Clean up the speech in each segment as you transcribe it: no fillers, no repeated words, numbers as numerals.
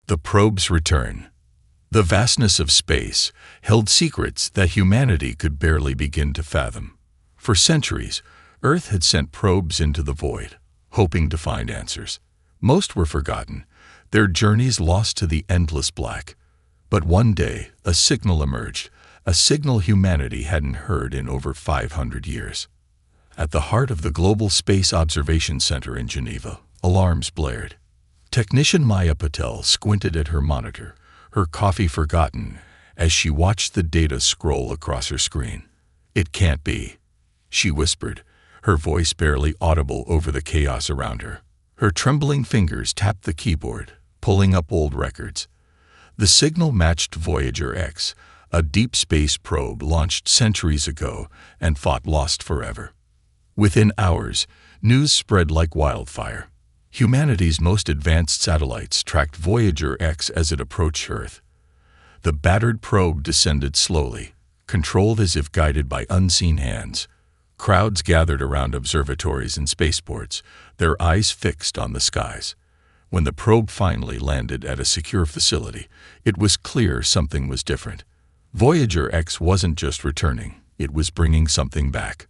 The probe's return. The vastness of space held secrets that humanity could barely begin to fathom. For centuries, Earth had sent probes into the void, hoping to find answers. Most were forgotten, their journeys lost to the endless black. But one day, a signal emerged, a signal humanity hadn't heard in over 500 years. At the heart of the Global Space Observation Center in Geneva, alarms blared. Technician Maya Patel squinted at her monitor, her coffee forgotten, as she watched the data scroll across her screen. "It can't be," she whispered, her voice barely audible over the chaos around her. Her trembling fingers tapped the keyboard, pulling up old records. The signal matched Voyager X, a deep space probe launched centuries ago and thought lost forever. Within hours, news spread like wildfire. Humanity's most advanced satellites tracked Voyager X as it approached Earth. The battered probe descended slowly, controlled as if guided by unseen hands. Crowds gathered around observatories and spaceports, their eyes fixed on the skies. When the probe finally landed at a secure facility, it was clear something was different. Voyager X wasn't just returning, it was bringing something back.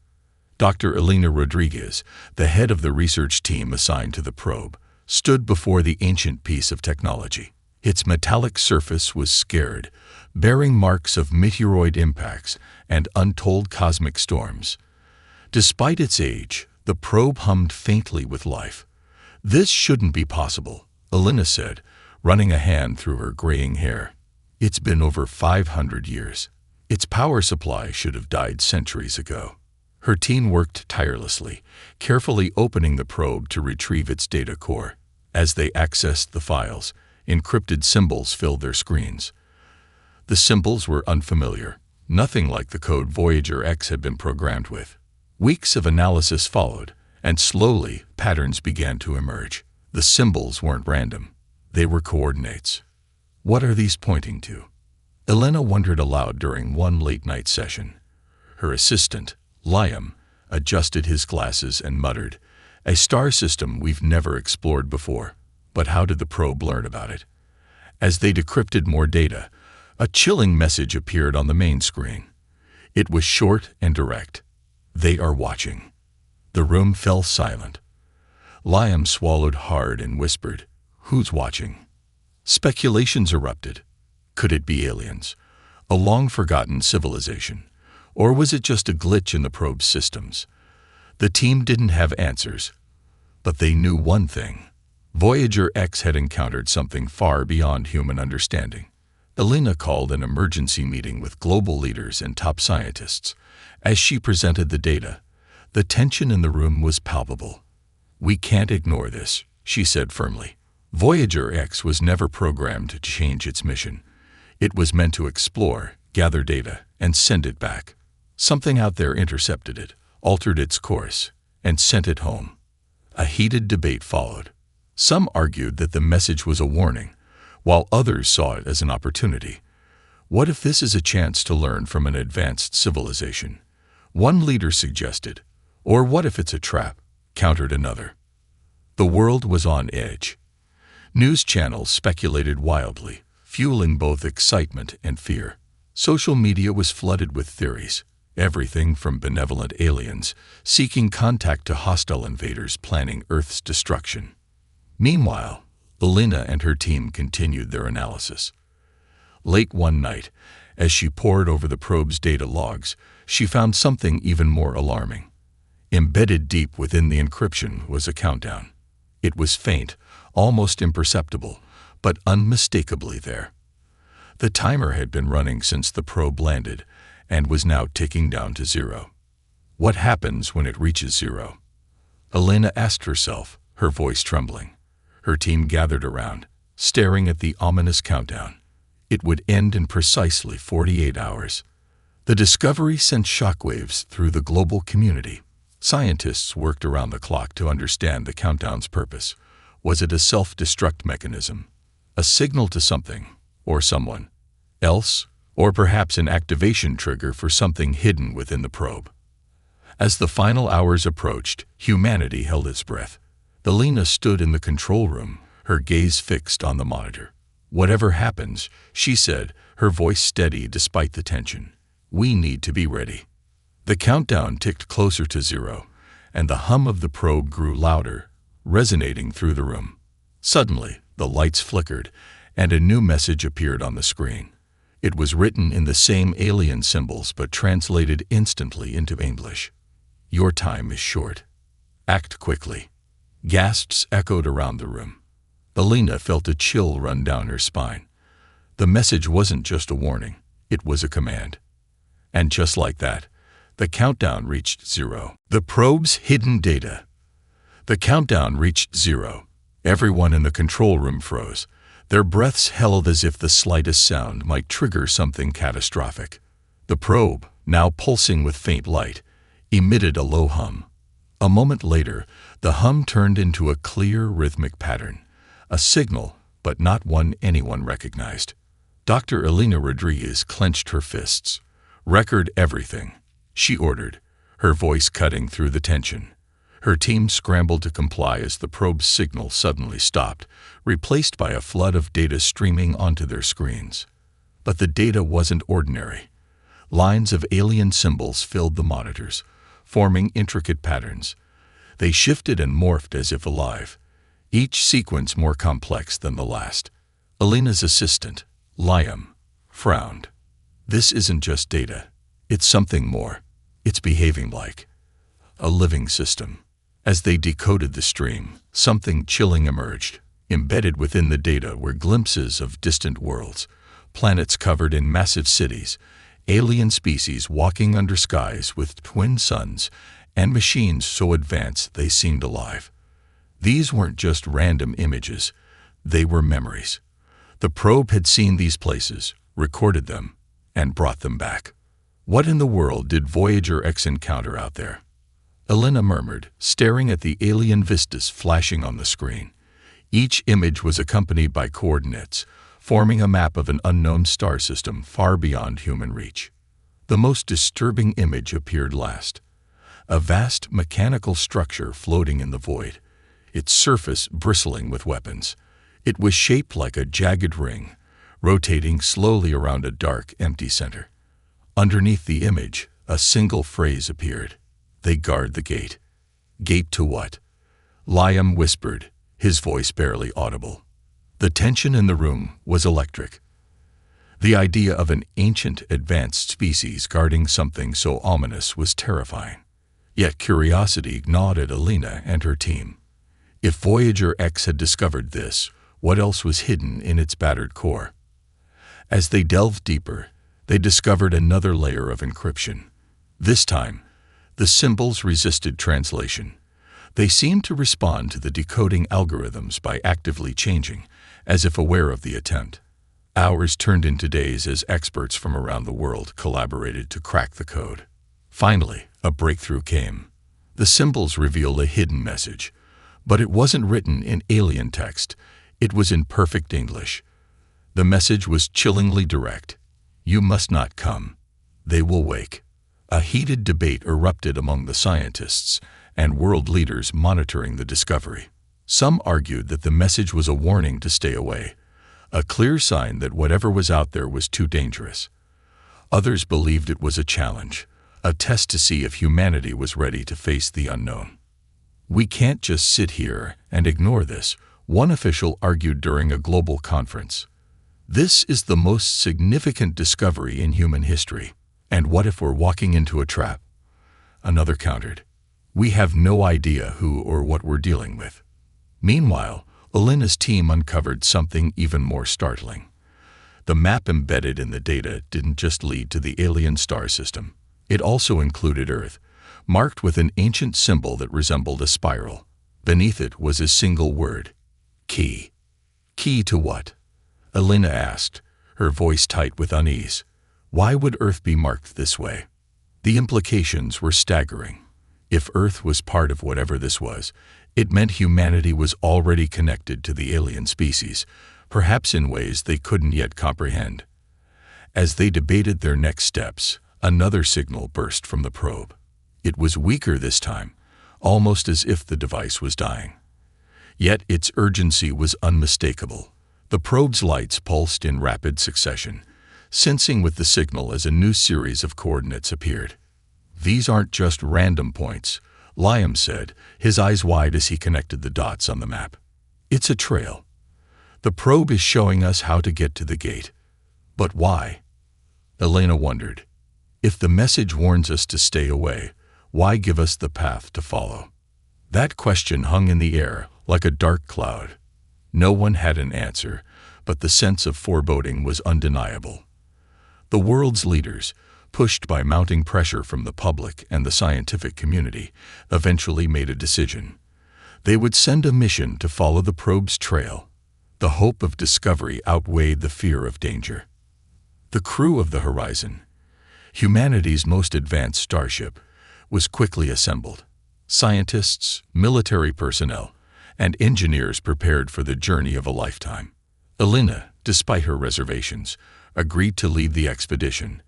Dr. Elena Rodriguez, the head of the research team assigned to the probe, stood before the ancient piece of technology. Its metallic surface was scarred, bearing marks of meteoroid impacts and untold cosmic storms. Despite its age, the probe hummed faintly with life. "This shouldn't be possible," Elena said, running a hand through her graying hair. "It's been over 500 years. Its power supply should have died centuries ago." Her team worked tirelessly, carefully opening the probe to retrieve its data core. As they accessed the files, encrypted symbols filled their screens. The symbols were unfamiliar, nothing like the code Voyager X had been programmed with. Weeks of analysis followed, and slowly patterns began to emerge. The symbols weren't random. They were coordinates. "What are these pointing to?" Elena wondered aloud during one late-night session. Her assistant, Liam, adjusted his glasses and muttered, "A star system we've never explored before." But how did the probe learn about it? As they decrypted more data, a chilling message appeared on the main screen. It was short and direct. "They are watching." The room fell silent. Liam swallowed hard and whispered, "Who's watching?" Speculations erupted. Could it be aliens? A long-forgotten civilization? Or was it just a glitch in the probe's systems? The team didn't have answers, but they knew one thing. Voyager X had encountered something far beyond human understanding. Elena called an emergency meeting with global leaders and top scientists. As she presented the data, the tension in the room was palpable. "We can't ignore this," she said firmly. Voyager X was never programmed to change its mission. It was meant to explore, gather data, and send it back. Something out there intercepted it, altered its course, and sent it home. A heated debate followed. Some argued that the message was a warning, while others saw it as an opportunity. What if this is a chance to learn from an advanced civilization? One leader suggested. Or what if it's a trap? Countered another. The world was on edge. News channels speculated wildly, fueling both excitement and fear. Social media was flooded with theories. Everything from benevolent aliens seeking contact to hostile invaders planning Earth's destruction. Meanwhile, Elena and her team continued their analysis. Late one night, as she pored over the probe's data logs, she found something even more alarming. Embedded deep within the encryption was a countdown. It was faint, almost imperceptible, but unmistakably there. The timer had been running since the probe landed, and was now ticking down to 0. What happens when it reaches 0? Elena asked herself, her voice trembling. Her team gathered around, staring at the ominous countdown. It would end in precisely 48 hours. The discovery sent shockwaves through the global community. Scientists worked around the clock to understand the countdown's purpose. Was it a self-destruct mechanism? A signal to something, or someone else? Or perhaps an activation trigger for something hidden within the probe? As the final hours approached, humanity held its breath. Elena stood in the control room, her gaze fixed on the monitor. "Whatever happens," she said, her voice steady despite the tension, "we need to be ready." The countdown ticked closer to 0, and the hum of the probe grew louder, resonating through the room. Suddenly, the lights flickered, and a new message appeared on the screen. It was written in the same alien symbols but translated instantly into English. "Your time is short. Act quickly." Gasps echoed around the room. Elena felt a chill run down her spine. The message wasn't just a warning, it was a command. And just like that, the countdown reached 0. The probe's hidden data. The countdown reached 0. Everyone in the control room froze, their breaths held as if the slightest sound might trigger something catastrophic. The probe, now pulsing with faint light, emitted a low hum. A moment later, the hum turned into a clear, rhythmic pattern, a signal, but not one anyone recognized. Dr. Elena Rodriguez clenched her fists. "Record everything," she ordered, her voice cutting through the tension. Her team scrambled to comply as the probe's signal suddenly stopped, replaced by a flood of data streaming onto their screens. But the data wasn't ordinary. Lines of alien symbols filled the monitors, forming intricate patterns. They shifted and morphed as if alive, each sequence more complex than the last. Elena's assistant, Liam, frowned. "This isn't just data. It's something more. It's behaving like a living system." As they decoded the stream, something chilling emerged. Embedded within the data were glimpses of distant worlds, planets covered in massive cities, alien species walking under skies with twin suns, and machines so advanced they seemed alive. These weren't just random images, they were memories. The probe had seen these places, recorded them, and brought them back. What in the world did Voyager X encounter out there? Elena murmured, staring at the alien vistas flashing on the screen. Each image was accompanied by coordinates, forming a map of an unknown star system far beyond human reach. The most disturbing image appeared last. A vast mechanical structure floating in the void, its surface bristling with weapons. It was shaped like a jagged ring, rotating slowly around a dark, empty center. Underneath the image, a single phrase appeared. "They guard the gate." "Gate to what?" Liam whispered, his voice barely audible. The tension in the room was electric. The idea of an ancient, advanced species guarding something so ominous was terrifying. Yet curiosity gnawed at Elena and her team. If Voyager X had discovered this, what else was hidden in its battered core? As they delved deeper, they discovered another layer of encryption. This time, the symbols resisted translation. They seemed to respond to the decoding algorithms by actively changing, as if aware of the attempt. Hours turned into days as experts from around the world collaborated to crack the code. Finally, a breakthrough came. The symbols revealed a hidden message, but it wasn't written in alien text. It was in perfect English. The message was chillingly direct. "You must not come. They will wake." A heated debate erupted among the scientists and world leaders monitoring the discovery. Some argued that the message was a warning to stay away, a clear sign that whatever was out there was too dangerous. Others believed it was a challenge, a test to see if humanity was ready to face the unknown. "We can't just sit here and ignore this," one official argued during a global conference. "This is the most significant discovery in human history. And what if we're walking into a trap?" Another countered, "We have no idea who or what we're dealing with." Meanwhile, Elena's team uncovered something even more startling. The map embedded in the data didn't just lead to the alien star system. It also included Earth, marked with an ancient symbol that resembled a spiral. Beneath it was a single word: key. "Key to what?" Elena asked, her voice tight with unease. Why would Earth be marked this way? The implications were staggering. If Earth was part of whatever this was, it meant humanity was already connected to the alien species, perhaps in ways they couldn't yet comprehend. As they debated their next steps, another signal burst from the probe. It was weaker this time, almost as if the device was dying. Yet its urgency was unmistakable. The probe's lights pulsed in rapid succession, sensing with the signal as a new series of coordinates appeared. "These aren't just random points," Liam said, his eyes wide as he connected the dots on the map. "It's a trail. The probe is showing us how to get to the gate. But why?" Elena wondered. "If the message warns us to stay away, why give us the path to follow?" That question hung in the air like a dark cloud. No one had an answer, but the sense of foreboding was undeniable. The world's leaders, pushed by mounting pressure from the public and the scientific community, eventually made a decision. They would send a mission to follow the probe's trail. The hope of discovery outweighed the fear of danger. The crew of the Horizon, humanity's most advanced starship, was quickly assembled. Scientists, military personnel, and engineers prepared for the journey of a lifetime. Elena, despite her reservations, agreed to lead the expedition.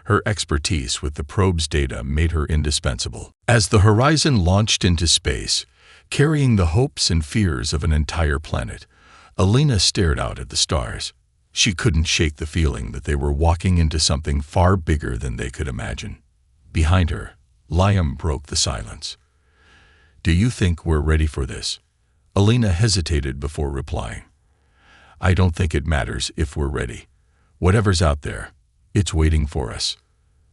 Her expertise with the probe's data made her indispensable. As the Horizon launched into space, carrying the hopes and fears of an entire planet, Elena stared out at the stars. She couldn't shake the feeling that they were walking into something far bigger than they could imagine. Behind her, Liam broke the silence. "Do you think we're ready for this?" Elena hesitated before replying. "I don't think it matters if we're ready. Whatever's out there, it's waiting for us."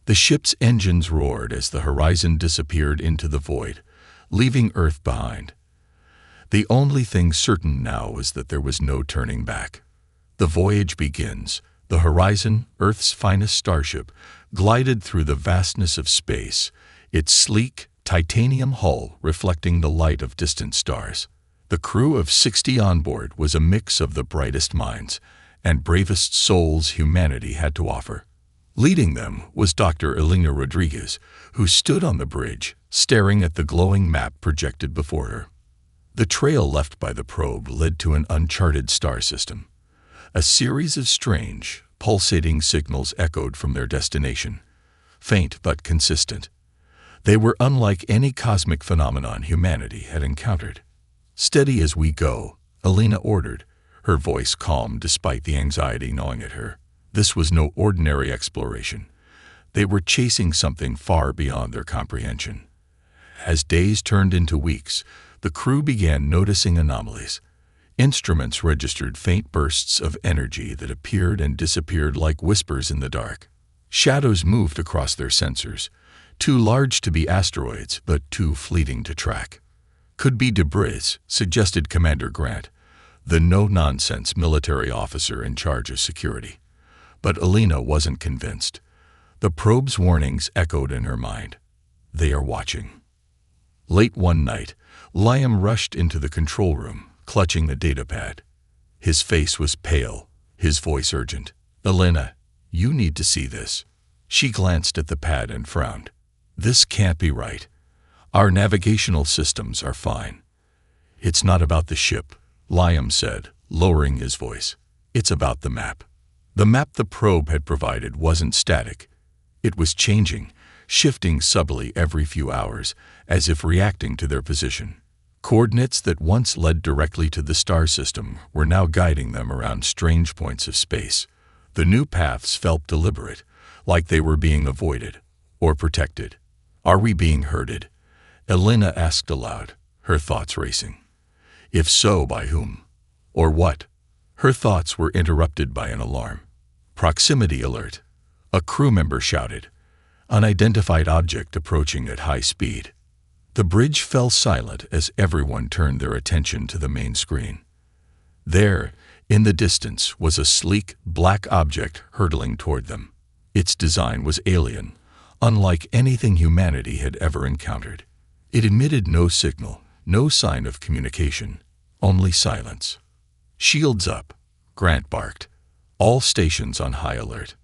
The ship's engines roared as the Horizon disappeared into the void, leaving Earth behind. The only thing certain now was that there was no turning back. The voyage begins. The Horizon, Earth's finest starship, glided through the vastness of space, its sleek, titanium hull reflecting the light of distant stars. The crew of 60 on board was a mix of the brightest minds and bravest souls humanity had to offer. Leading them was Dr. Elena Rodriguez, who stood on the bridge, staring at the glowing map projected before her. The trail left by the probe led to an uncharted star system. A series of strange, pulsating signals echoed from their destination, faint but consistent. They were unlike any cosmic phenomenon humanity had encountered. "Steady as we go," Elena ordered, her voice calm despite the anxiety gnawing at her. This was no ordinary exploration. They were chasing something far beyond their comprehension. As days turned into weeks, the crew began noticing anomalies. Instruments registered faint bursts of energy that appeared and disappeared like whispers in the dark. Shadows moved across their sensors, too large to be asteroids but too fleeting to track. "Could be debris," suggested Commander Grant, the no-nonsense military officer in charge of security. But Elena wasn't convinced. The probe's warnings echoed in her mind. They are watching. Late one night, Liam rushed into the control room, clutching the datapad. His face was pale, his voice urgent. "Elena, you need to see this." She glanced at the pad and frowned. "This can't be right. Our navigational systems are fine." "It's not about the ship," Liam said, lowering his voice. "It's about the map." The map the probe had provided wasn't static. It was changing, shifting subtly every few hours, as if reacting to their position. Coordinates that once led directly to the star system were now guiding them around strange points of space. The new paths felt deliberate, like they were being avoided or protected. "Are we being herded?" Elena asked aloud, her thoughts racing. If so, by whom? Or what? Her thoughts were interrupted by an alarm. "Proximity alert," a crew member shouted. "Unidentified object approaching at high speed." The bridge fell silent as everyone turned their attention to the main screen. There, in the distance, was a sleek, black object hurtling toward them. Its design was alien, unlike anything humanity had ever encountered. It emitted no signal, no sign of communication, only silence. "Shields up," Grant barked. "All stations on high alert."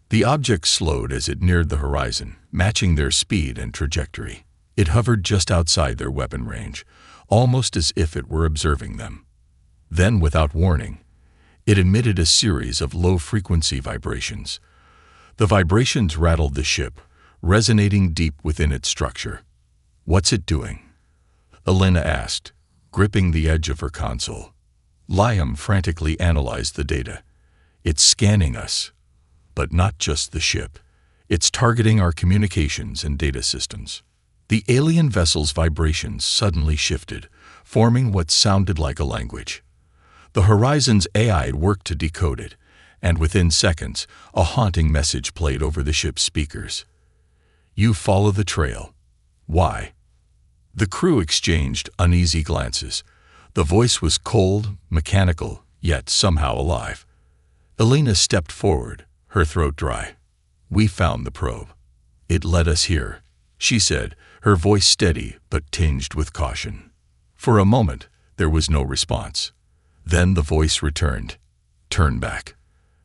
The object slowed as it neared the horizon, matching their speed and trajectory. It hovered just outside their weapon range, almost as if it were observing them. Then, without warning, it emitted a series of low-frequency vibrations. The vibrations rattled the ship, resonating deep within its structure. "What's it doing?" Elena asked, gripping the edge of her console. Liam frantically analyzed the data. It's scanning us, but not just the ship. It's targeting our communications and data systems. The alien vessel's vibrations suddenly shifted, forming what sounded like a language. The Horizon's AI worked to decode it, and within seconds, a haunting message played over the ship's speakers. You follow the trail. Why? The crew exchanged uneasy glances. The voice was cold, mechanical, yet somehow alive. Elena stepped forward, her throat dry. We found the probe. It led us here, she said, her voice steady but tinged with caution. For a moment, there was no response. Then the voice returned. Turn back.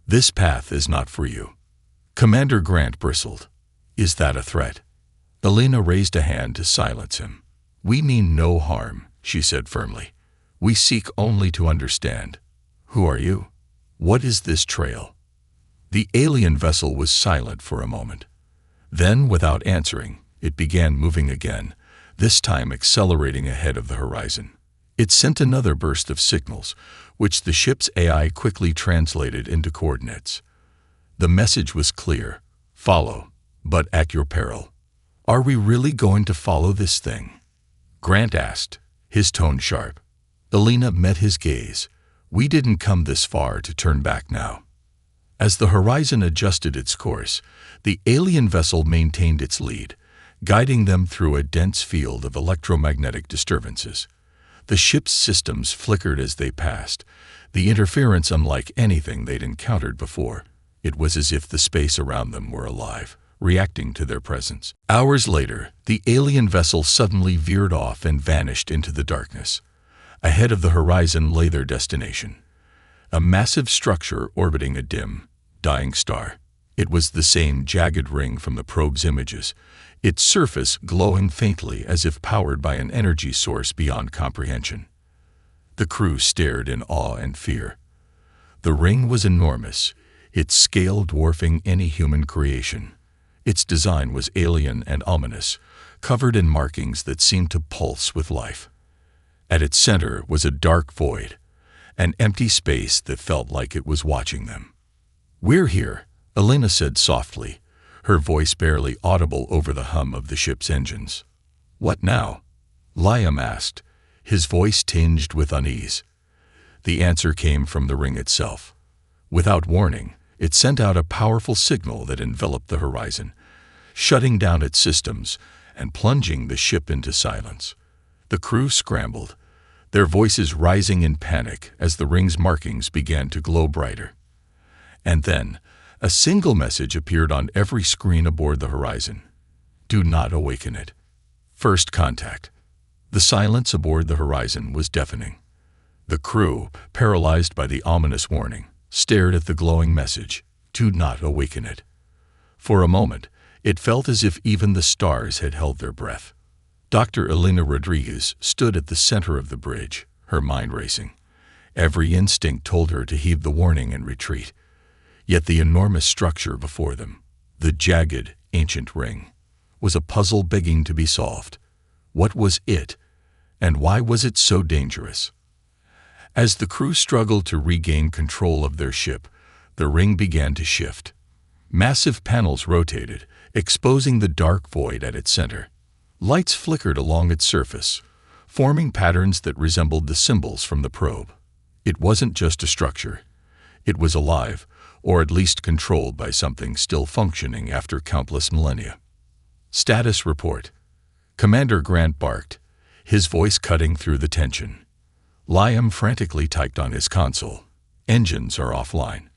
This path is not for you. Commander Grant bristled. Is that a threat? Elena raised a hand to silence him. We mean no harm, she said firmly. We seek only to understand. Who are you? What is this trail? The alien vessel was silent for a moment. Then, without answering, it began moving again, this time accelerating ahead of the horizon. It sent another burst of signals, which the ship's AI quickly translated into coordinates. The message was clear. Follow, but at your peril. Are we really going to follow this thing? Grant asked, his tone sharp. Elena met his gaze. We didn't come this far to turn back now. As the horizon adjusted its course, the alien vessel maintained its lead, guiding them through a dense field of electromagnetic disturbances. The ship's systems flickered as they passed, the interference unlike anything they'd encountered before. It was as if the space around them were alive, reacting to their presence. Hours later, the alien vessel suddenly veered off and vanished into the darkness. Ahead of the horizon lay their destination, a massive structure orbiting a dim, dying star. It was the same jagged ring from the probe's images, its surface glowing faintly as if powered by an energy source beyond comprehension. The crew stared in awe and fear. The ring was enormous, its scale dwarfing any human creation. Its design was alien and ominous, covered in markings that seemed to pulse with life. At its center was a dark void, an empty space that felt like it was watching them. We're here, Elena said softly, her voice barely audible over the hum of the ship's engines. What now? Liam asked, his voice tinged with unease. The answer came from the ring itself. Without warning, it sent out a powerful signal that enveloped the horizon, shutting down its systems and plunging the ship into silence. The crew scrambled, their voices rising in panic as the ring's markings began to glow brighter. And then, a single message appeared on every screen aboard the horizon. Do not awaken it. First contact. The silence aboard the horizon was deafening. The crew, paralyzed by the ominous warning, stared at the glowing message. Do not awaken it. For a moment, it felt as if even the stars had held their breath. Dr. Elena Rodriguez stood at the center of the bridge, her mind racing. Every instinct told her to heed the warning and retreat. Yet the enormous structure before them, the jagged, ancient ring, was a puzzle begging to be solved. What was it, and why was it so dangerous? As the crew struggled to regain control of their ship, the ring began to shift. Massive panels rotated, exposing the dark void at its center. Lights flickered along its surface, forming patterns that resembled the symbols from the probe. It wasn't just a structure. It was alive, or at least controlled by something still functioning after countless millennia. Status report. Commander Grant barked, his voice cutting through the tension. Liam frantically typed on his console. Engines are offline.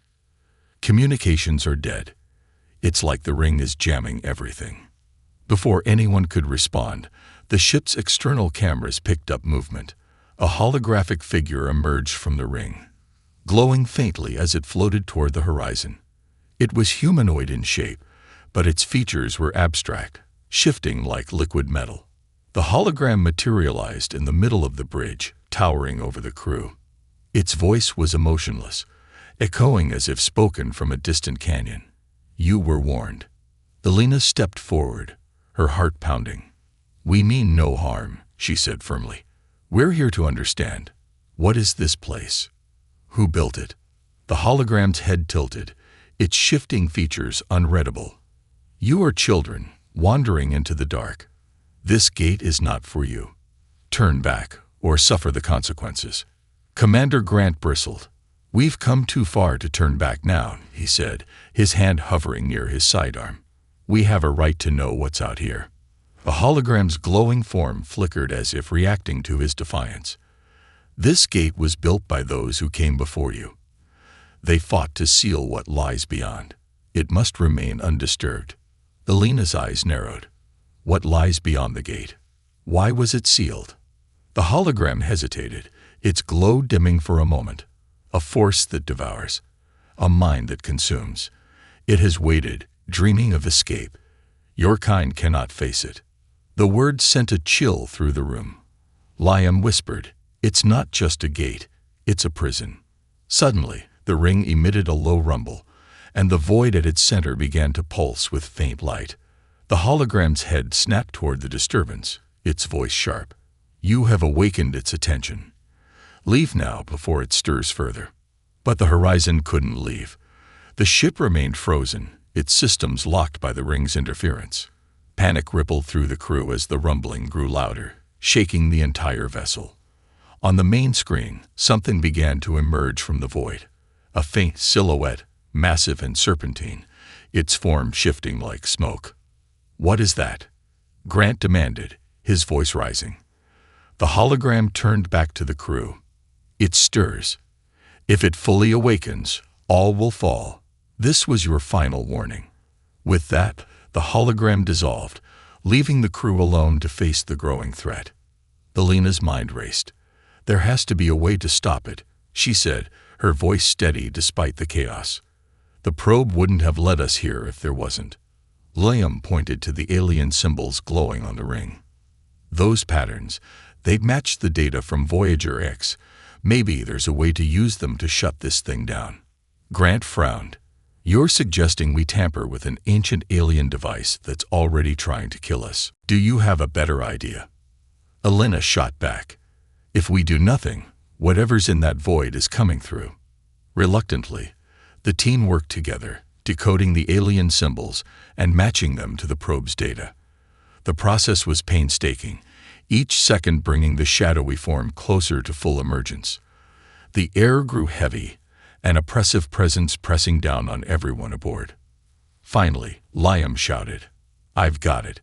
Communications are dead. It's like the ring is jamming everything. Before anyone could respond, the ship's external cameras picked up movement. A holographic figure emerged from the ring, glowing faintly as it floated toward the horizon. It was humanoid in shape, but its features were abstract, shifting like liquid metal. The hologram materialized in the middle of the bridge, towering over the crew. Its voice was emotionless, echoing as if spoken from a distant canyon. You were warned. Elena stepped forward, her heart pounding. We mean no harm, she said firmly. We're here to understand. What is this place? Who built it? The hologram's head tilted, its shifting features unreadable. You are children, wandering into the dark. This gate is not for you. Turn back, or suffer the consequences. Commander Grant bristled. We've come too far to turn back now, he said, his hand hovering near his sidearm. We have a right to know what's out here. The hologram's glowing form flickered as if reacting to his defiance. This gate was built by those who came before you. They fought to seal what lies beyond. It must remain undisturbed. Elena's eyes narrowed. What lies beyond the gate? Why was it sealed? The hologram hesitated, its glow dimming for a moment. A force that devours. A mind that consumes. It has waited, dreaming of escape. Your kind cannot face it. The words sent a chill through the room. Liam whispered, It's not just a gate, it's a prison. Suddenly, the ring emitted a low rumble, and the void at its center began to pulse with faint light. The hologram's head snapped toward the disturbance, its voice sharp. You have awakened its attention. Leave now before it stirs further. But the horizon couldn't leave. The ship remained frozen, its systems locked by the ring's interference. Panic rippled through the crew as the rumbling grew louder, shaking the entire vessel. On the main screen, something began to emerge from the void. A faint silhouette, massive and serpentine, its form shifting like smoke. What is that? Grant demanded, his voice rising. The hologram turned back to the crew. It stirs. If it fully awakens, all will fall. This was your final warning. With that, the hologram dissolved, leaving the crew alone to face the growing threat. Elena's mind raced. There has to be a way to stop it, she said, her voice steady despite the chaos. The probe wouldn't have led us here if there wasn't. Liam pointed to the alien symbols glowing on the ring. Those patterns, they'd matched the data from Voyager X. Maybe there's a way to use them to shut this thing down. Grant frowned. You're suggesting we tamper with an ancient alien device that's already trying to kill us. Do you have a better idea? Elena shot back. If we do nothing, whatever's in that void is coming through. Reluctantly, the team worked together, decoding the alien symbols and matching them to the probe's data. The process was painstaking, each second bringing the shadowy form closer to full emergence. The air grew heavy, an oppressive presence pressing down on everyone aboard. Finally, Liam shouted, I've got it.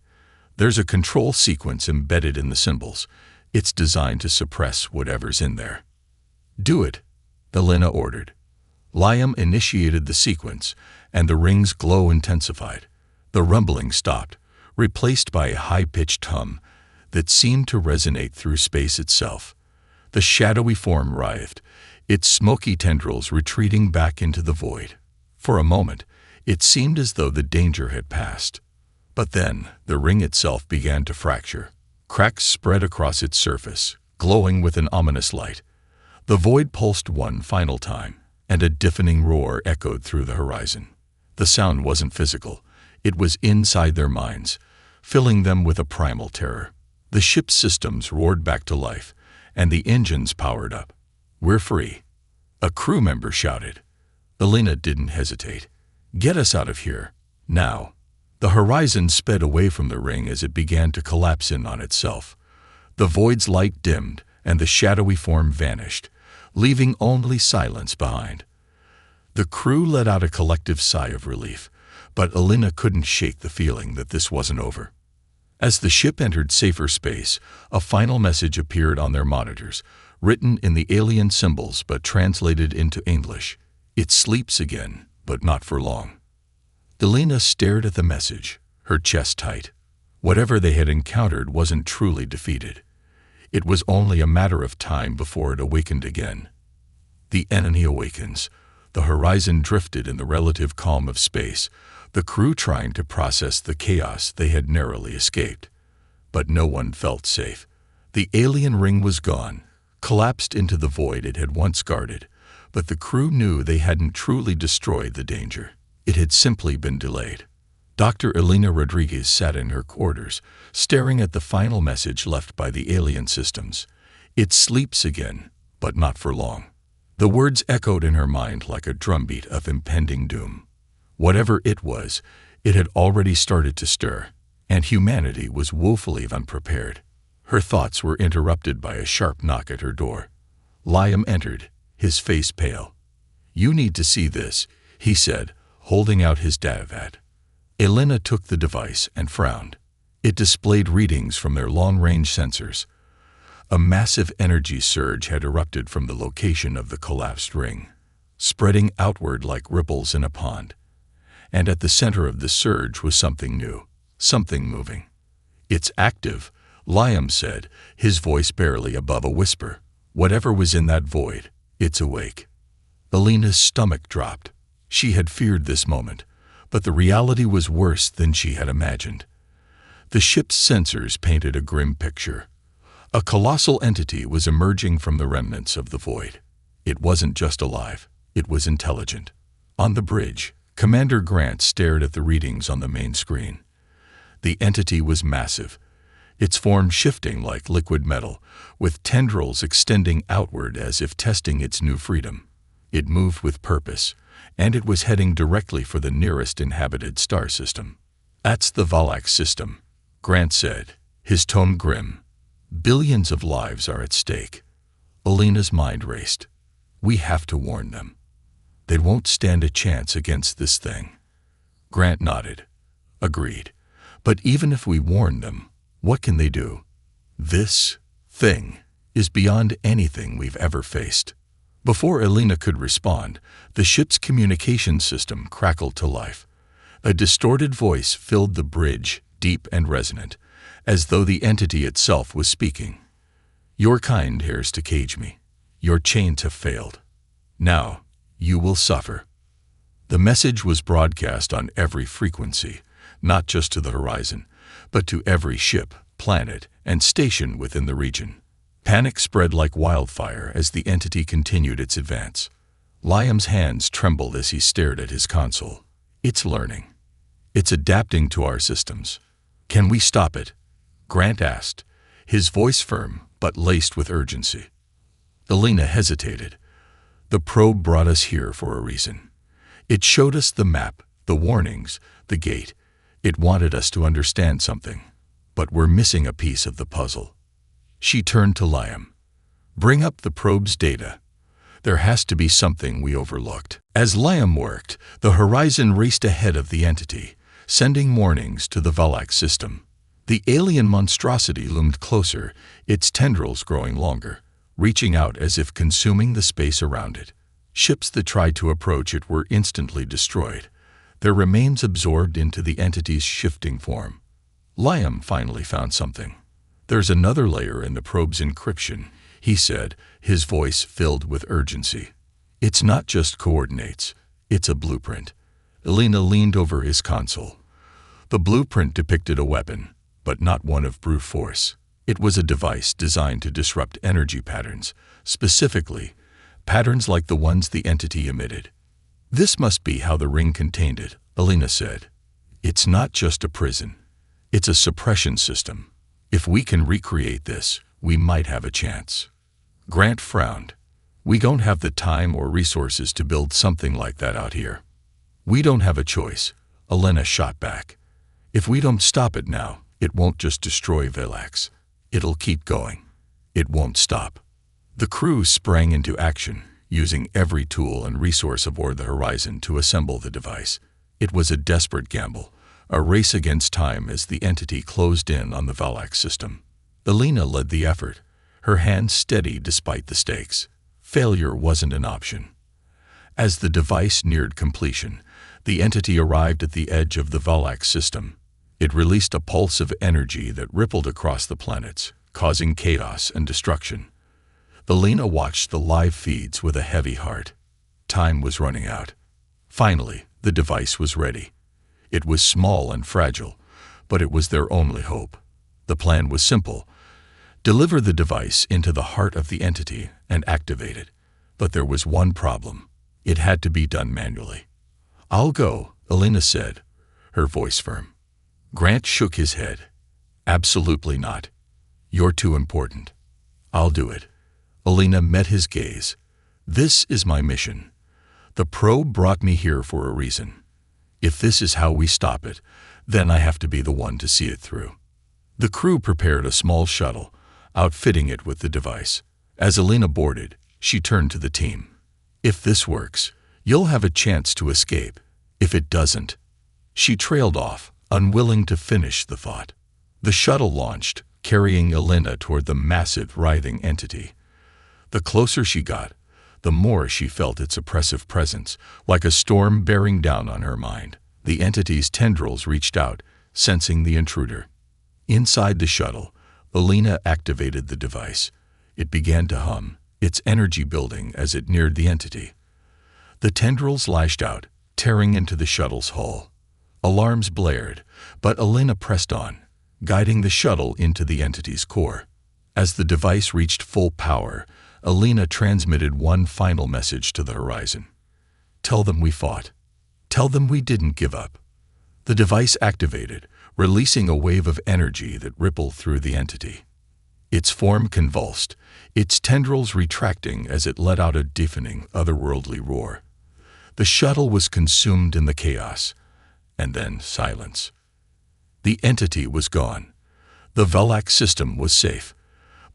There's a control sequence embedded in the symbols. It's designed to suppress whatever's in there. Do it, Elena ordered. Liam initiated the sequence, and the ring's glow intensified. The rumbling stopped, replaced by a high-pitched hum that seemed to resonate through space itself. The shadowy form writhed, its smoky tendrils retreating back into the void. For a moment, it seemed as though the danger had passed. But then, the ring itself began to fracture. Cracks spread across its surface, glowing with an ominous light. The void pulsed one final time, and a deafening roar echoed through the horizon. The sound wasn't physical. It was inside their minds, filling them with a primal terror. The ship's systems roared back to life, and the engines powered up. We're free, a crew member shouted. Elena didn't hesitate. Get us out of here, now. The horizon sped away from the ring as it began to collapse in on itself. The void's light dimmed, and the shadowy form vanished, leaving only silence behind. The crew let out a collective sigh of relief, but Elena couldn't shake the feeling that this wasn't over. As the ship entered safer space, a final message appeared on their monitors, written in the alien symbols but translated into English. It sleeps again, but not for long. Elena stared at the message, her chest tight. Whatever they had encountered wasn't truly defeated. It was only a matter of time before it awakened again. The enemy awakens. The horizon drifted in the relative calm of space, the crew trying to process the chaos they had narrowly escaped. But no one felt safe. The alien ring was gone, collapsed into the void it had once guarded, but the crew knew they hadn't truly destroyed the danger. It had simply been delayed. Dr. Elena Rodriguez sat in her quarters, staring at the final message left by the alien systems. It sleeps again, but not for long. The words echoed in her mind like a drumbeat of impending doom. Whatever it was, it had already started to stir, and humanity was woefully unprepared. Her thoughts were interrupted by a sharp knock at her door. Liam entered, his face pale. "You need to see this," he said, holding out his datavat. Elena took the device and frowned. It displayed readings from their long-range sensors. A massive energy surge had erupted from the location of the collapsed ring, spreading outward like ripples in a pond. And at the center of the surge was something new, something moving. "It's active," Liam said, his voice barely above a whisper. "Whatever was in that void, it's awake." Elena's stomach dropped. She had feared this moment, but the reality was worse than she had imagined. The ship's sensors painted a grim picture. A colossal entity was emerging from the remnants of the void. It wasn't just alive, it was intelligent. On the bridge, Commander Grant stared at the readings on the main screen. The entity was massive, its form shifting like liquid metal, with tendrils extending outward as if testing its new freedom. It moved with purpose, and it was heading directly for the nearest inhabited star system. "That's the Valax system," Grant said, his tone grim. "Billions of lives are at stake." Elena's mind raced. "We have to warn them. They won't stand a chance against this thing." Grant nodded. "Agreed. But even if we warn them, what can they do? This thing is beyond anything we've ever faced." Before Elena could respond, the ship's communication system crackled to life. A distorted voice filled the bridge, deep and resonant, as though the entity itself was speaking. "Your kind dares to cage me. Your chains have failed. Now, you will suffer." The message was broadcast on every frequency, not just to the horizon, but to every ship, planet, and station within the region. Panic spread like wildfire as the entity continued its advance. Liam's hands trembled as he stared at his console. "It's learning. It's adapting to our systems. Can we stop it?" Grant asked, his voice firm but laced with urgency. Elena hesitated. "The probe brought us here for a reason. It showed us the map, the warnings, the gate. It wanted us to understand something. But we're missing a piece of the puzzle." She turned to Liam. "Bring up the probe's data. There has to be something we overlooked." As Liam worked, the horizon raced ahead of the entity, sending warnings to the Valax system. The alien monstrosity loomed closer, its tendrils growing longer, reaching out as if consuming the space around it. Ships that tried to approach it were instantly destroyed, their remains absorbed into the entity's shifting form. Liam finally found something. "There's another layer in the probe's encryption," he said, his voice filled with urgency. "It's not just coordinates, it's a blueprint." Elena leaned over his console. The blueprint depicted a weapon, but not one of brute force. It was a device designed to disrupt energy patterns, specifically, patterns like the ones the entity emitted. "This must be how the ring contained it," Elena said. "It's not just a prison. It's a suppression system. If we can recreate this, we might have a chance." Grant frowned. "We don't have the time or resources to build something like that out here." "We don't have a choice," Elena shot back. "If we don't stop it now, it won't just destroy Valax. It'll keep going. It won't stop." The crew sprang into action, using every tool and resource aboard the horizon to assemble the device. It was a desperate gamble, a race against time as the entity closed in on the Valax system. Elena led the effort, her hands steady despite the stakes. Failure wasn't an option. As the device neared completion, the entity arrived at the edge of the Valax system. It released a pulse of energy that rippled across the planets, causing chaos and destruction. Elena watched the live feeds with a heavy heart. Time was running out. Finally, the device was ready. It was small and fragile, but it was their only hope. The plan was simple: deliver the device into the heart of the entity and activate it. But there was one problem. It had to be done manually. "I'll go," Elena said, her voice firm. Grant shook his head. "Absolutely not. You're too important. I'll do it." Alina met his gaze. "This is my mission. The probe brought me here for a reason. If this is how we stop it, then I have to be the one to see it through." The crew prepared a small shuttle, outfitting it with the device. As Alina boarded, she turned to the team. "If this works, you'll have a chance to escape. If it doesn't..." She trailed off, unwilling to finish the thought. The shuttle launched, carrying Alina toward the massive, writhing entity. The closer she got, the more she felt its oppressive presence, like a storm bearing down on her mind. The entity's tendrils reached out, sensing the intruder. Inside the shuttle, Alina activated the device. It began to hum, its energy building as it neared the entity. The tendrils lashed out, tearing into the shuttle's hull. Alarms blared, but Alina pressed on, guiding the shuttle into the entity's core. As the device reached full power, Alina transmitted one final message to the horizon. "Tell them we fought. Tell them we didn't give up." The device activated, releasing a wave of energy that rippled through the entity. Its form convulsed, its tendrils retracting as it let out a deafening, otherworldly roar. The shuttle was consumed in the chaos, and then silence. The entity was gone. The Velak system was safe,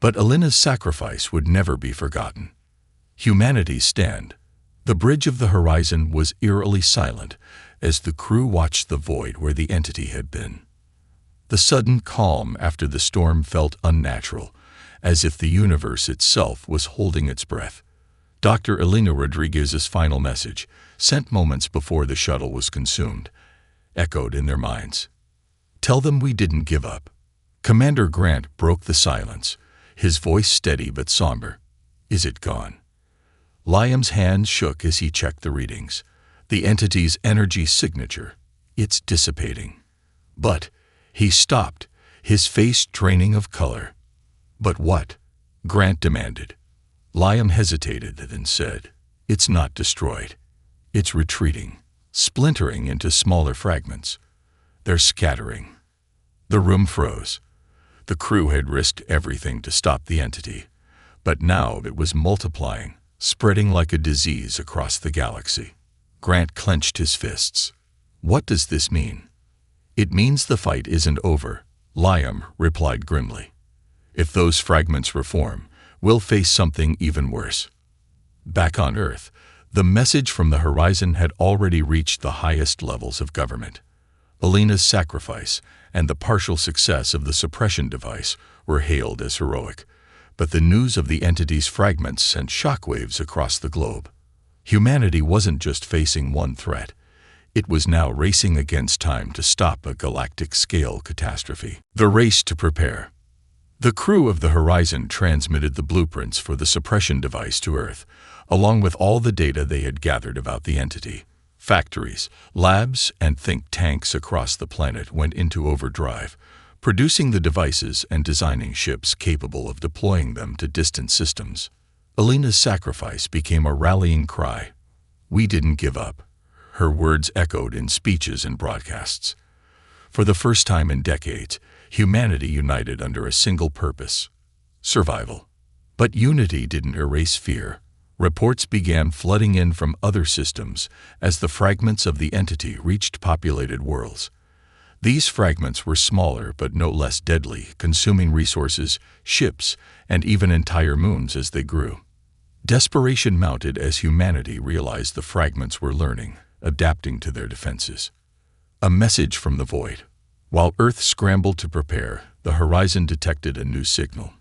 but Alina's sacrifice would never be forgotten. Humanity's stand. The bridge of the horizon was eerily silent as the crew watched the void where the entity had been. The sudden calm after the storm felt unnatural, as if the universe itself was holding its breath. Dr. Elena Rodriguez's final message, sent moments before the shuttle was consumed, echoed in their minds. "Tell them we didn't give up." Commander Grant broke the silence, his voice steady but somber. "Is it gone?" Liam's hands shook as he checked the readings. The entity's energy signature. "It's dissipating." But he stopped, his face draining of color. "But what?" Grant demanded. Liam hesitated, then said, "It's not destroyed. It's retreating, splintering into smaller fragments. They're scattering." The room froze. The crew had risked everything to stop the entity, but now it was multiplying, spreading like a disease across the galaxy. Grant clenched his fists. "What does this mean?" "It means the fight isn't over," Liam replied grimly. "If those fragments reform, we'll face something even worse." Back on Earth, the message from the horizon had already reached the highest levels of government. Alina's sacrifice and the partial success of the suppression device were hailed as heroic, but the news of the entity's fragments sent shockwaves across the globe. Humanity wasn't just facing one threat. It was now racing against time to stop a galactic-scale catastrophe. The race to prepare. The crew of the Horizon transmitted the blueprints for the suppression device to Earth, along with all the data they had gathered about the entity. Factories, labs, and think tanks across the planet went into overdrive, producing the devices and designing ships capable of deploying them to distant systems. Alina's sacrifice became a rallying cry. "We didn't give up." Her words echoed in speeches and broadcasts. For the first time in decades, humanity united under a single purpose: survival. But unity didn't erase fear. Reports began flooding in from other systems as the fragments of the entity reached populated worlds. These fragments were smaller but no less deadly, consuming resources, ships, and even entire moons as they grew. Desperation mounted as humanity realized the fragments were learning, adapting to their defenses. A message from the void. While Earth scrambled to prepare, the horizon detected a new signal.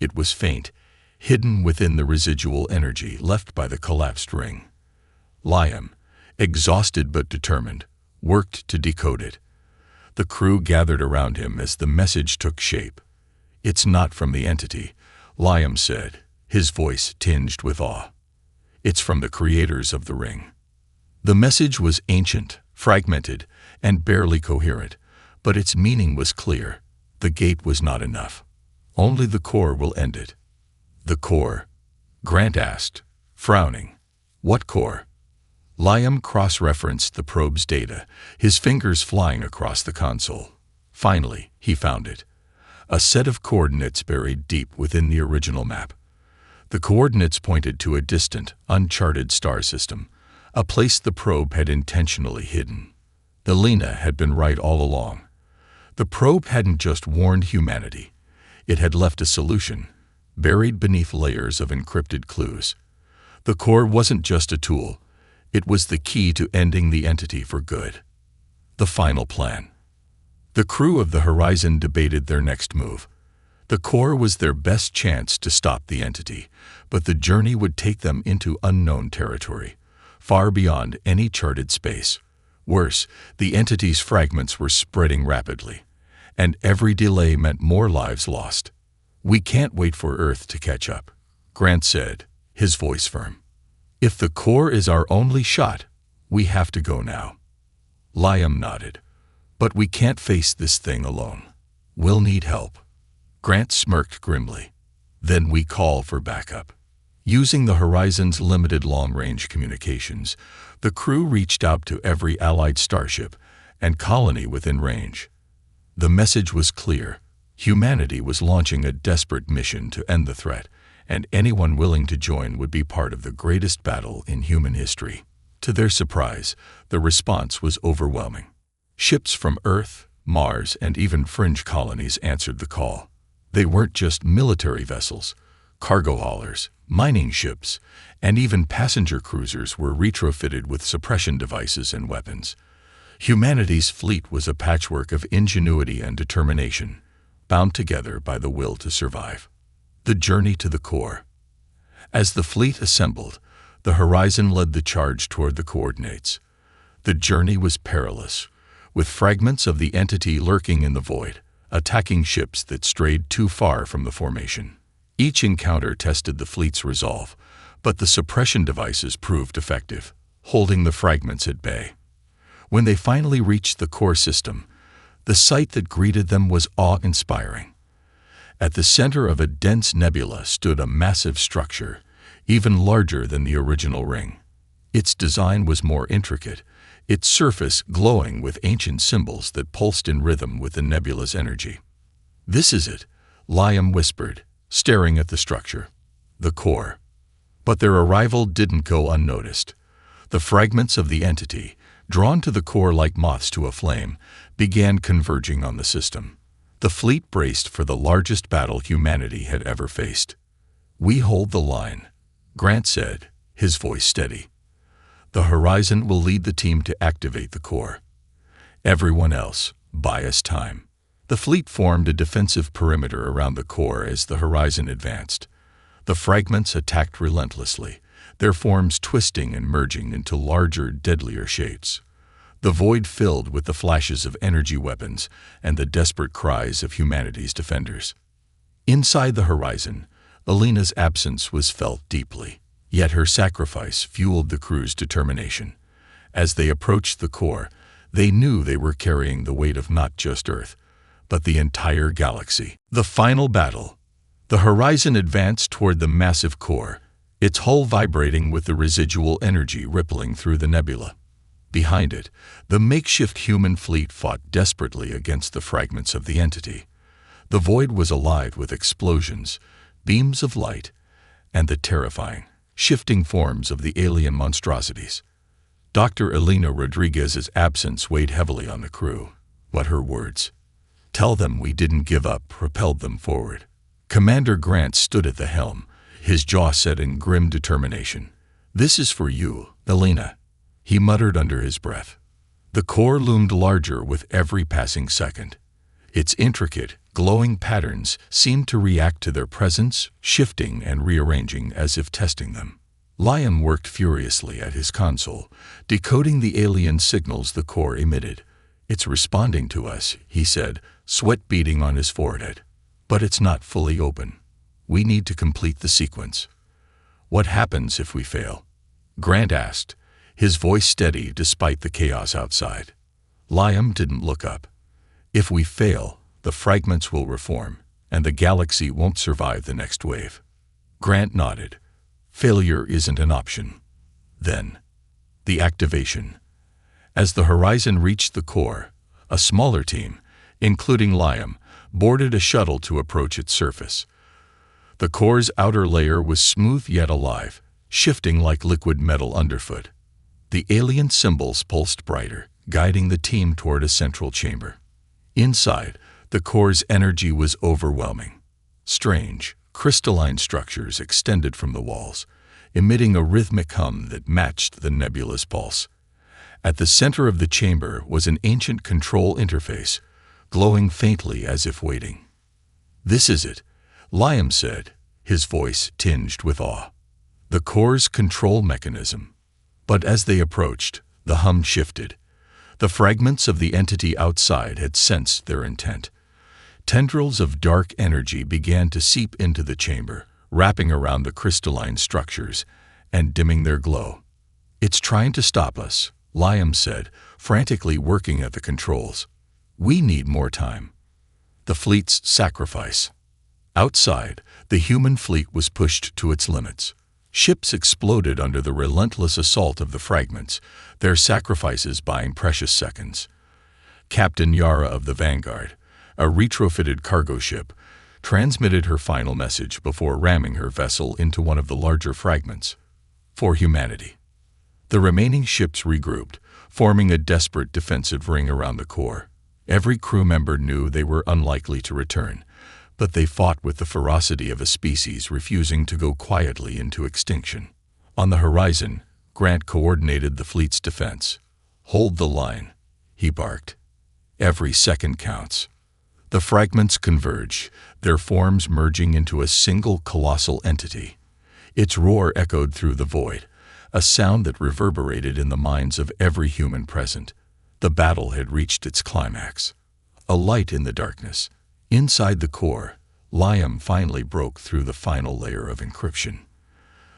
It was faint, hidden within the residual energy left by the collapsed ring. Liam, exhausted but determined, worked to decode it. The crew gathered around him as the message took shape. "It's not from the entity," Liam said, his voice tinged with awe. "It's from the creators of the ring." The message was ancient, fragmented, and barely coherent, but its meaning was clear. The gate was not enough. Only the core will end it. "The core?" Grant asked, frowning. "What core?" Liam cross-referenced the probe's data, his fingers flying across the console. Finally, he found it. A set of coordinates buried deep within the original map. The coordinates pointed to a distant, uncharted star system, a place the probe had intentionally hidden. Elena had been right all along. The probe hadn't just warned humanity. It had left a solution, buried beneath layers of encrypted clues. The core wasn't just a tool. It was the key to ending the entity for good. The final plan. The crew of the Horizon debated their next move. The core was their best chance to stop the entity, but the journey would take them into unknown territory, far beyond any charted space. Worse, the entity's fragments were spreading rapidly, and every delay meant more lives lost. "We can't wait for Earth to catch up," Grant said, his voice firm. "If the core is our only shot, we have to go now." Liam nodded. "But we can't face this thing alone. We'll need help." Grant smirked grimly. "Then we call for backup." Using the Horizon's limited long-range communications, the crew reached out to every Allied starship and colony within range. The message was clear. Humanity was launching a desperate mission to end the threat, and anyone willing to join would be part of the greatest battle in human history. To their surprise, the response was overwhelming. Ships from Earth, Mars, and even fringe colonies answered the call. They weren't just military vessels. Cargo haulers, mining ships, and even passenger cruisers were retrofitted with suppression devices and weapons. Humanity's fleet was a patchwork of ingenuity and determination, bound together by the will to survive. The journey to the core. As the fleet assembled, the Horizon led the charge toward the coordinates. The journey was perilous, with fragments of the entity lurking in the void, attacking ships that strayed too far from the formation. Each encounter tested the fleet's resolve, but the suppression devices proved effective, holding the fragments at bay. When they finally reached the core system, the sight that greeted them was awe-inspiring. At the center of a dense nebula stood a massive structure, even larger than the original ring. Its design was more intricate, its surface glowing with ancient symbols that pulsed in rhythm with the nebula's energy. "This is it," Liam whispered, staring at the structure. The core. But their arrival didn't go unnoticed. The fragments of the entity, drawn to the core like moths to a flame, began converging on the system. The fleet braced for the largest battle humanity had ever faced. "We hold the line," Grant said, his voice steady. "The Horizon will lead the team to activate the core. Everyone else, buy us time." The fleet formed a defensive perimeter around the core as the Horizon advanced. The fragments attacked relentlessly, their forms twisting and merging into larger, deadlier shapes. The void filled with the flashes of energy weapons and the desperate cries of humanity's defenders. Inside the Horizon, Elena's absence was felt deeply, yet her sacrifice fueled the crew's determination. As they approached the core, they knew they were carrying the weight of not just Earth, but the entire galaxy. The final battle. The Horizon advanced toward the massive core, its hull vibrating with the residual energy rippling through the nebula. Behind it, the makeshift human fleet fought desperately against the fragments of the entity. The void was alive with explosions, beams of light, and the terrifying, shifting forms of the alien monstrosities. Dr. Elena Rodriguez's absence weighed heavily on the crew, but her words, "Tell them we didn't give up," propelled them forward. Commander Grant stood at the helm, his jaw set in grim determination. "This is for you, Elena," he muttered under his breath. The core loomed larger with every passing second. Its intricate, glowing patterns seemed to react to their presence, shifting and rearranging as if testing them. Liam worked furiously at his console, decoding the alien signals the core emitted. "It's responding to us," he said, sweat beading on his forehead. "But it's not fully open. We need to complete the sequence." "What happens if we fail?" Grant asked, his voice steady despite the chaos outside. Liam didn't look up. "If we fail, the fragments will reform, and the galaxy won't survive the next wave." Grant nodded. "Failure isn't an option." Then, the activation. As the Horizon reached the core, a smaller team, including Liam, boarded a shuttle to approach its surface. The core's outer layer was smooth yet alive, shifting like liquid metal underfoot. The alien symbols pulsed brighter, guiding the team toward a central chamber. Inside, the core's energy was overwhelming. Strange, crystalline structures extended from the walls, emitting a rhythmic hum that matched the nebula's pulse. At the center of the chamber was an ancient control interface, glowing faintly as if waiting. "This is it," Liam said, his voice tinged with awe. "The core's control mechanism." But as they approached, the hum shifted. The fragments of the entity outside had sensed their intent. Tendrils of dark energy began to seep into the chamber, wrapping around the crystalline structures and dimming their glow. "It's trying to stop us," Liam said, frantically working at the controls. "We need more time." The fleet's sacrifice. Outside, the human fleet was pushed to its limits. Ships exploded under the relentless assault of the fragments, their sacrifices buying precious seconds. Captain Yara of the Vanguard, a retrofitted cargo ship, transmitted her final message before ramming her vessel into one of the larger fragments. For humanity. The remaining ships regrouped, forming a desperate defensive ring around the core. Every crew member knew they were unlikely to return, but they fought with the ferocity of a species refusing to go quietly into extinction. On the horizon, Grant coordinated the fleet's defense. "Hold the line," he barked. "Every second counts." The fragments converge, their forms merging into a single colossal entity. Its roar echoed through the void, a sound that reverberated in the minds of every human present. The battle had reached its climax. A light in the darkness. Inside the core, Liam finally broke through the final layer of encryption.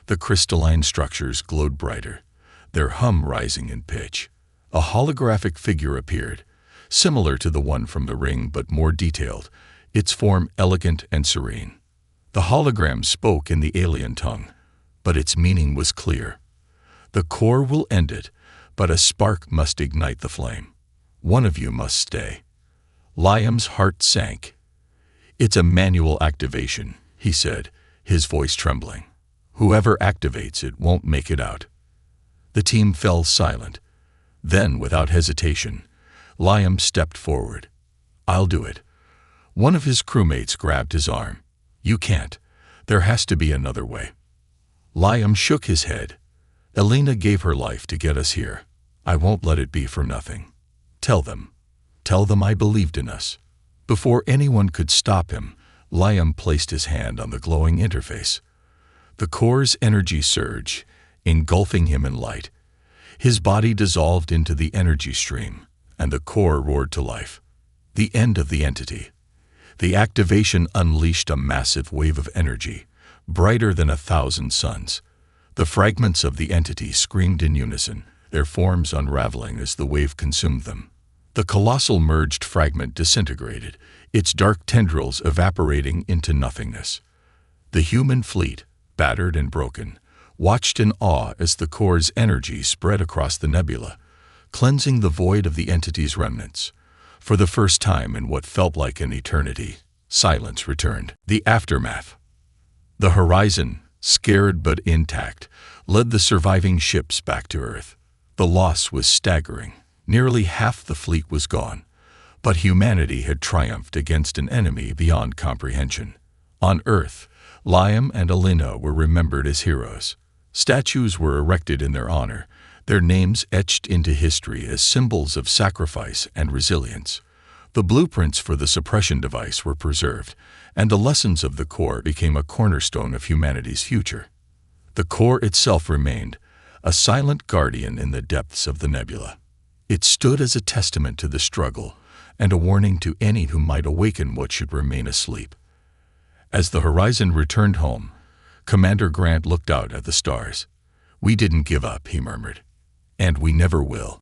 The crystalline structures glowed brighter, their hum rising in pitch. A holographic figure appeared, similar to the one from the ring but more detailed, its form elegant and serene. The hologram spoke in the alien tongue, but its meaning was clear. "The core will end it, but a spark must ignite the flame. One of you must stay." Liam's heart sank. "It's a manual activation," he said, his voice trembling. "Whoever activates it won't make it out." The team fell silent. Then, without hesitation, Liam stepped forward. "I'll do it." One of his crewmates grabbed his arm. "You can't. There has to be another way." Liam shook his head. "Elena gave her life to get us here. I won't let it be for nothing. Tell them. Tell them I believed in us." Before anyone could stop him, Liam placed his hand on the glowing interface. The core's energy surged, engulfing him in light. His body dissolved into the energy stream, and the core roared to life. The end of the entity. The activation unleashed a massive wave of energy, brighter than 1,000 suns. The fragments of the entity screamed in unison, their forms unraveling as the wave consumed them. The colossal merged fragment disintegrated, its dark tendrils evaporating into nothingness. The human fleet, battered and broken, watched in awe as the core's energy spread across the nebula, cleansing the void of the entity's remnants. For the first time in what felt like an eternity, silence returned. The aftermath. The horizon, scared but intact, led the surviving ships back to Earth. The loss was staggering. Nearly half the fleet was gone, but humanity had triumphed against an enemy beyond comprehension. On Earth, Liam and Elena were remembered as heroes. Statues were erected in their honor, their names etched into history as symbols of sacrifice and resilience. The blueprints for the suppression device were preserved, and the lessons of the core became a cornerstone of humanity's future. The core itself remained, a silent guardian in the depths of the nebula. It stood as a testament to the struggle and a warning to any who might awaken what should remain asleep. As the horizon returned home, Commander Grant looked out at the stars. "We didn't give up," he murmured. "And we never will."